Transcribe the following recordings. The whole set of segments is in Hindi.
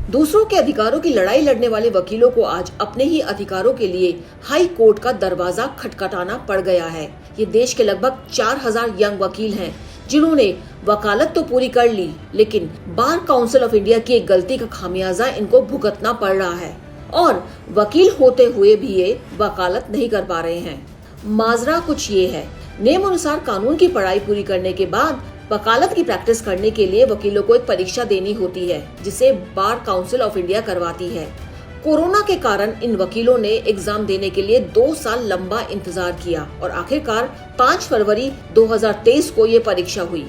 दूसरों के अधिकारों की लड़ाई लड़ने वाले वकीलों को आज अपने ही अधिकारों के लिए हाई कोर्ट का दरवाजा खटखटाना पड़ गया है। ये देश के लगभग 4000 यंग वकील हैं जिन्होंने वकालत तो पूरी कर ली, लेकिन बार काउंसिल ऑफ इंडिया की एक गलती का खामियाजा इनको भुगतना पड़ रहा है और वकील होते हुए भी ये वकालत नहीं कर पा रहे हैं। माजरा कुछ ये है, नियम अनुसार कानून की पढ़ाई पूरी करने के बाद वकालत की प्रैक्टिस करने के लिए वकीलों को एक परीक्षा देनी होती है जिसे बार काउंसिल ऑफ इंडिया करवाती है। कोरोना के कारण इन वकीलों ने एग्जाम देने के लिए 2 साल लंबा इंतजार किया और आखिरकार 5 फरवरी 2023 को ये परीक्षा हुई।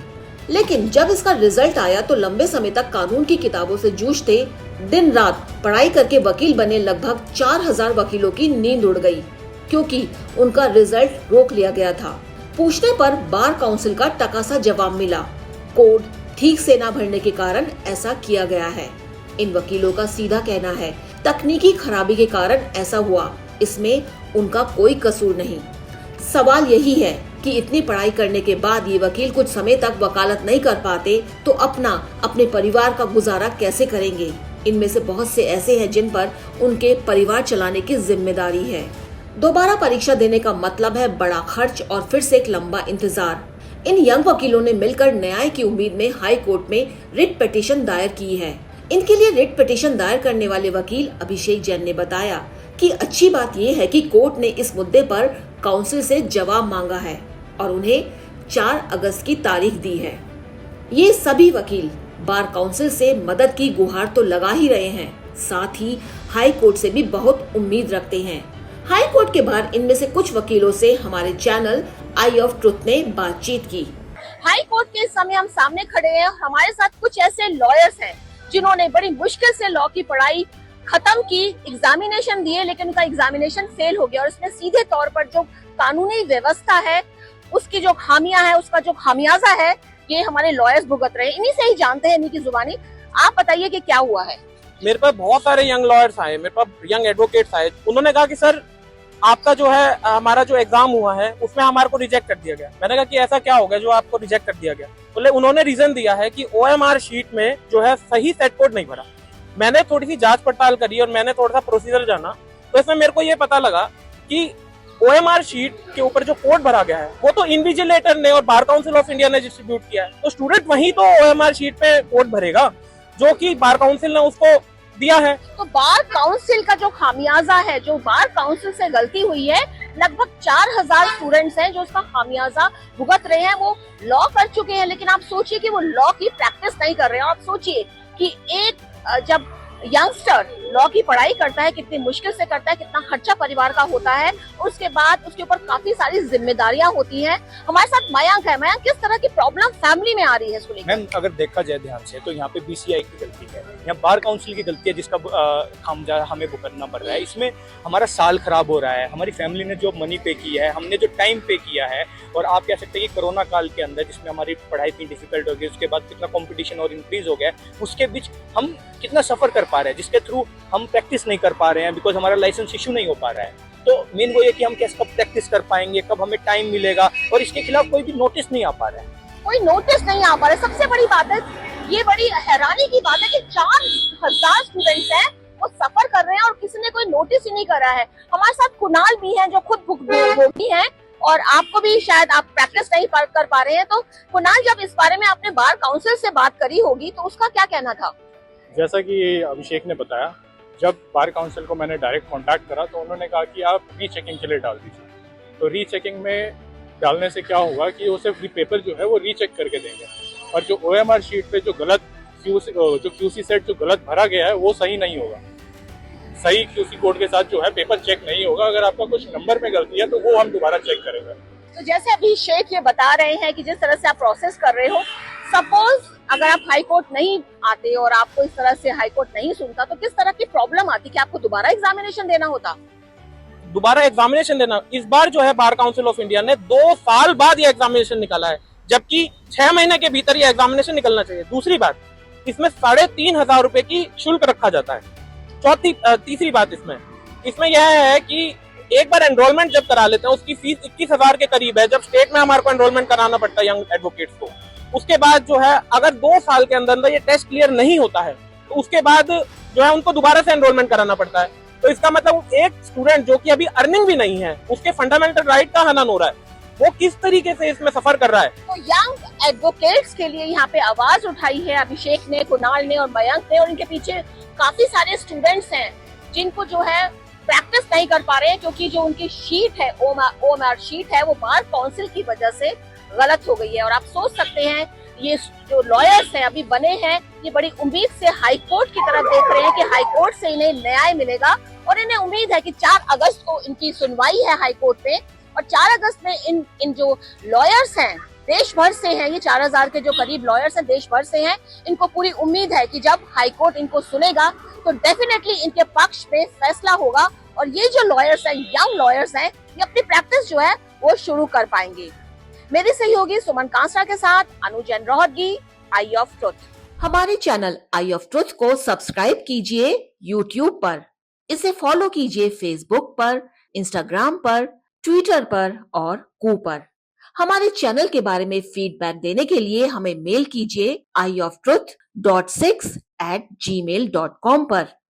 लेकिन जब इसका रिजल्ट आया तो लंबे समय तक कानून की किताबों से जूझते, दिन रात पढ़ाई करके वकील बने लगभग 4000 वकीलों की नींद उड़ गई क्योंकि उनका रिजल्ट रोक लिया गया था। पूछने पर बार काउंसिल का टकासा जवाब मिला, कोड ठीक से न भरने के कारण ऐसा किया गया है। इन वकीलों का सीधा कहना है तकनीकी खराबी के कारण ऐसा हुआ, इसमें उनका कोई कसूर नहीं। सवाल यही है कि इतनी पढ़ाई करने के बाद ये वकील कुछ समय तक वकालत नहीं कर पाते तो अपने परिवार का गुजारा कैसे करेंगे। इनमें से बहुत से ऐसे हैं जिन पर उनके परिवार चलाने की जिम्मेदारी है। दोबारा परीक्षा देने का मतलब है बड़ा खर्च और फिर से एक लंबा इंतजार। इन यंग वकीलों ने मिलकर न्याय की उम्मीद में हाई कोर्ट में रिट पिटीशन दायर की है। इनके लिए रिट पिटीशन दायर करने वाले वकील अभिषेक जैन ने बताया कि अच्छी बात यह है कि कोर्ट ने इस मुद्दे पर काउंसिल से जवाब मांगा है और उन्हें 4 अगस्त की तारीख दी है। ये सभी वकील बार काउंसिल से मदद की गुहार तो लगा ही रहे हैं, साथ ही हाई कोर्ट से भी बहुत उम्मीद रखते हैं। हाई कोर्ट के बाहर इनमें से कुछ वकीलों से हमारे चैनल आई ऑफ ट्रुथ ने बातचीत की। हाई कोर्ट के समय हम सामने खड़े हैं, हमारे साथ कुछ ऐसे लॉयर्स हैं जिन्होंने बड़ी मुश्किल से लॉ की पढ़ाई खत्म की, एग्जामिनेशन दिए, लेकिन उनका एग्जामिनेशन फेल हो गया और इसमें सीधे तौर पर जो कानूनी व्यवस्था है उसकी जो खामियां है, उसका जो खामियाजा है, ये हमारे लॉयर्स भुगत रहे हैं। इन्हीं से ही जानते हैं, इन्हीं की जुबानी। आप बताइए कि क्या हुआ है। मेरे पास बहुत सारे यंग लॉयर्स आए, मेरे पास यंग एडवोकेट्स आए। उन्होंने कहा कि सर आपका जो है हमारा जो एग्जाम हुआ है उसमें हमारे को रिजेक्ट कर दिया गया। मैंने कहा कि ऐसा क्या हो गया जो आपको रिजेक्ट कर दिया गया। बोले उन्होंने रीजन दिया है कि ओएमआर शीट में जो है सही सेट कोड नहीं भरा। मैंने थोड़ी सी जांच पड़ताल करी और मैंने थोड़ा सा प्रोसीजर जाना, तो इसमें मेरे को ये पता लगा कि ओएमआर शीट के ऊपर जो कोड भरा गया है वो तो इन्विजिलेटर ने और बार काउंसिल ऑफ इंडिया ने डिस्ट्रीब्यूट किया है, तो स्टूडेंट वही तो ओएमआर शीट पे कोड भरेगा जो कि बार काउंसिल ने उसको दिया है। तो बार काउंसिल का जो खामियाजा है, जो बार काउंसिल से गलती हुई है, लगभग 4000 स्टूडेंट्स हैं जो उसका खामियाजा भुगत रहे हैं। वो लॉ कर चुके हैं, लेकिन आप सोचिए कि वो लॉ की प्रैक्टिस नहीं कर रहे हैं। आप सोचिए कि एक जब यंगस्टर लॉ की पढ़ाई करता है, कितनी मुश्किल से करता है, कितना खर्चा परिवार का होता है, उसके बाद उसके ऊपर काफी सारी जिम्मेदारियां होती हैं। हमारे साथ मयंक है। मयंक, किस तरह की प्रॉब्लम फैमिली में आ रही है इसको लेकर? मैम, अगर देखा जाए ध्यान से तो यहाँ पे बीसीआई की गलती है, यहाँ बार काउंसिल की गलती है जिसका हमें भुगतना पड़ रहा है। इसमें हमारा साल खराब हो रहा है, हमारी फैमिली ने जो मनी पे किया है, हमने जो टाइम पे किया है, और आप कह सकते हैं कि कोरोना काल के अंदर जिसमें हमारी पढ़ाई इतनी डिफिकल्ट हो गई, उसके बाद कितना कंपटीशन और इंक्रीज हो गया, उसके बीच हम कितना सफर कर पा रहे हैं, जिसके थ्रू हम प्रैक्टिस नहीं कर पा रहे हैं बिकॉज हमारा लाइसेंस इशू नहीं हो पा रहा है। तो मेन वो ये कि हम कैसे कब प्रैक्टिस कर पाएंगे, कब हमें टाइम मिलेगा, और इसके खिलाफ कोई भी नोटिस नहीं आ पा रहा है। कोई नोटिस नहीं आ पा रहा है। सबसे बड़ी बात है, ये बड़ी हैरानी की बात है कि 4000 स्टूडेंट्स हैं, वो सफर कर रहे हैं और किसी ने कोई नोटिस ही नहीं करा है। हमारे साथ कुणाल भी हैं जो खुद भुगतानी हैं और आपको भी शायद आप प्रैक्टिस नहीं कर पा रहे हैं। तो कुणाल, जब इस बारे में आपने बार काउंसिल से बात करी होगी तो उसका क्या कहना था? जैसा कि अभिषेक ने बताया, जब बार काउंसिल को मैंने डायरेक्ट कांटेक्ट करा तो उन्होंने कहा कि आप रीचेकिंग के लिए डाल दीजिए। तो रीचेकिंग में डालने से क्या होगा कि वो सिर्फ पेपर जो है वो रीचेक करके देंगे, और जो ओएमआर शीट पे जो गलत क्यूसी सेट जो गलत भरा गया है वो सही नहीं होगा। सही क्यूसी कोड के साथ जो है पेपर चेक नहीं होगा। अगर आपका कुछ नंबर में गलती है तो वो हम दोबारा चेक करेंगे। तो जैसे अभिषेक ये बता रहे हैं कि जिस तरह से आप प्रोसेस कर रहे हो, सपोज अगर आप हाई कोर्ट नहीं आते और आपको इस तरह से हाई कोर्ट नहीं सुनता तो किस तरह की प्रॉब्लम आती कि आपको दोबारा एग्जामिनेशन देना होता? दोबारा एग्जामिनेशन देना, इस बार जो है बार काउंसिल ऑफ इंडिया ने 2 साल बाद ये एग्जामिनेशन निकाला है, जबकि 6 महीने के भीतर ये एग्जामिनेशन निकलना चाहिए। दूसरी बात, इसमें 3500 रुपए की शुल्क रखा जाता है। तीसरी बात इसमें यह है कि एक बार एनरोलमेंट जब करा लेते हैं उसकी फीस 21,000 के करीब है। जब स्टेट में हमारे को एनरोलमेंट कराना पड़ता है यंग एडवोकेट्स को, उसके बाद जो है अगर 2 साल के अंदर ये टेस्ट क्लियर नहीं होता है तो उसके बाद जो है उनको दोबारा से एनरोलमेंट कराना पड़ता है। तो इसका मतलब एक स्टूडेंट जो कि अभी अर्निंग भी नहीं है, उसके फंडामेंटल राइट का हनन हो रहा है, वो किस तरीके से इसमें सफर कर रहा है। तो यंग एडवोकेट्स के लिए यहाँ पे आवाज उठाई है अभिषेक ने, कुणाल ने और मयंक ने, और इनके पीछे काफी सारे स्टूडेंट्स हैं जिनको जो है प्रैक्टिस नहीं कर पा रहे हैं क्योंकि जो उनकी शीट है, OMR शीट है, वो बार काउंसिल की वजह से गलत हो गई है। और आप सोच सकते हैं ये जो लॉयर्स हैं अभी बने हैं, ये बड़ी उम्मीद से हाई कोर्ट की तरफ देख रहे हैं कि हाई कोर्ट से इन्हें न्याय मिलेगा, और इन्हें उम्मीद है कि 4 अगस्त को इनकी सुनवाई है हाई कोर्ट में, और 4 अगस्त में इन जो लॉयर्स हैं देश भर से हैं, ये 4000 के जो करीब लॉयर्स हैं देश भर से हैं, इनको पूरी उम्मीद है कि जब हाई कोर्ट इनको सुनेगा तो डेफिनेटली इनके पक्ष में फैसला होगा, और ये जो लॉयर्स हैं, यंग लॉयर्स हैं, ये अपनी प्रैक्टिस जो है वो शुरू कर पाएंगे। मेरी सहयोगी सुमन कांसरा के साथ अनुजैन रोहतगी, आई ऑफ ट्रुथ। हमारे चैनल आई ऑफ ट्रुथ को सब्सक्राइब कीजिए YouTube पर, इसे फॉलो कीजिए Facebook पर, Instagram पर, Twitter पर और कू पर। हमारे चैनल के बारे में फीडबैक देने के लिए हमें मेल कीजिए ioftruth.6@gmail.com पर।